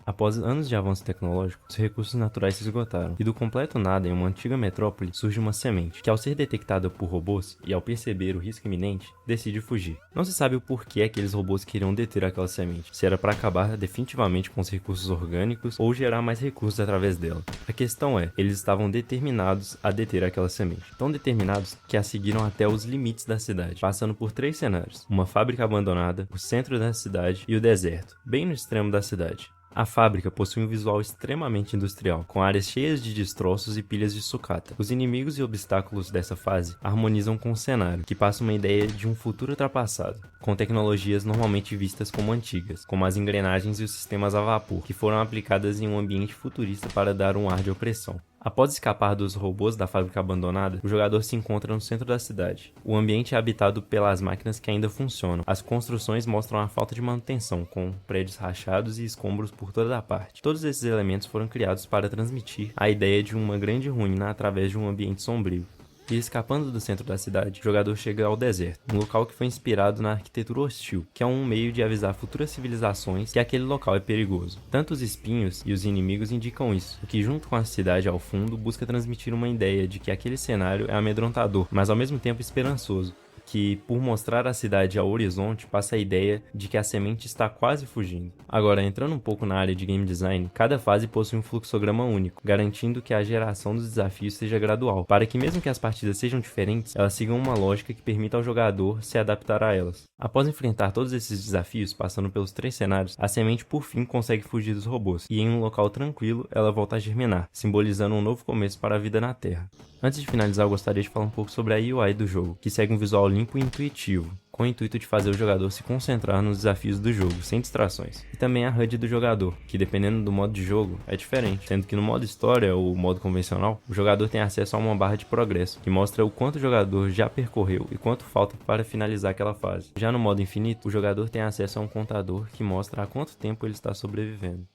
Após anos de avanço tecnológico, os recursos naturais se esgotaram, e do completo nada em uma antiga metrópole surge uma semente, que ao ser detectada por robôs e ao perceber o risco iminente, decide fugir. Não se sabe o porquê aqueles robôs queriam deter aquela semente, se era para acabar definitivamente com os recursos orgânicos ou gerar mais recursos através dela. A questão é, eles estavam determinados a deter aquela semente, tão determinados que a seguiram até os limites da cidade, passando por 3 cenários: uma fábrica abandonada, o centro da cidade e o deserto, bem no extremo da cidade. A fábrica possui um visual extremamente industrial, com áreas cheias de destroços e pilhas de sucata. Os inimigos e obstáculos dessa fase harmonizam com o cenário, que passa uma ideia de um futuro ultrapassado, com tecnologias normalmente vistas como antigas, como as engrenagens e os sistemas a vapor, que foram aplicadas em um ambiente futurista para dar um ar de opressão. Após escapar dos robôs da fábrica abandonada, o jogador se encontra no centro da cidade. O ambiente é habitado pelas máquinas que ainda funcionam. As construções mostram a falta de manutenção, com prédios rachados e escombros por toda a parte. Todos esses elementos foram criados para transmitir a ideia de uma grande ruína através de um ambiente sombrio. E escapando do centro da cidade, o jogador chega ao deserto, um local que foi inspirado na arquitetura hostil, que é um meio de avisar futuras civilizações que aquele local é perigoso. Tanto os espinhos e os inimigos indicam isso, o que junto com a cidade ao fundo busca transmitir uma ideia de que aquele cenário é amedrontador, mas ao mesmo tempo esperançoso, que, por mostrar a cidade ao horizonte, passa a ideia de que a semente está quase fugindo. Agora, entrando um pouco na área de game design, cada fase possui um fluxograma único, garantindo que a geração dos desafios seja gradual, para que mesmo que as partidas sejam diferentes, elas sigam uma lógica que permita ao jogador se adaptar a elas. Após enfrentar todos esses desafios, passando pelos 3 cenários, a semente por fim consegue fugir dos robôs, e em um local tranquilo, ela volta a germinar, simbolizando um novo começo para a vida na Terra. Antes de finalizar, eu gostaria de falar um pouco sobre a UI do jogo, que segue um visual limpo e intuitivo, com o intuito de fazer o jogador se concentrar nos desafios do jogo, sem distrações. E também a HUD do jogador, que dependendo do modo de jogo, é diferente, sendo que no modo história ou modo convencional, o jogador tem acesso a uma barra de progresso, que mostra o quanto o jogador já percorreu e quanto falta para finalizar aquela fase. Já no modo infinito, o jogador tem acesso a um contador que mostra há quanto tempo ele está sobrevivendo.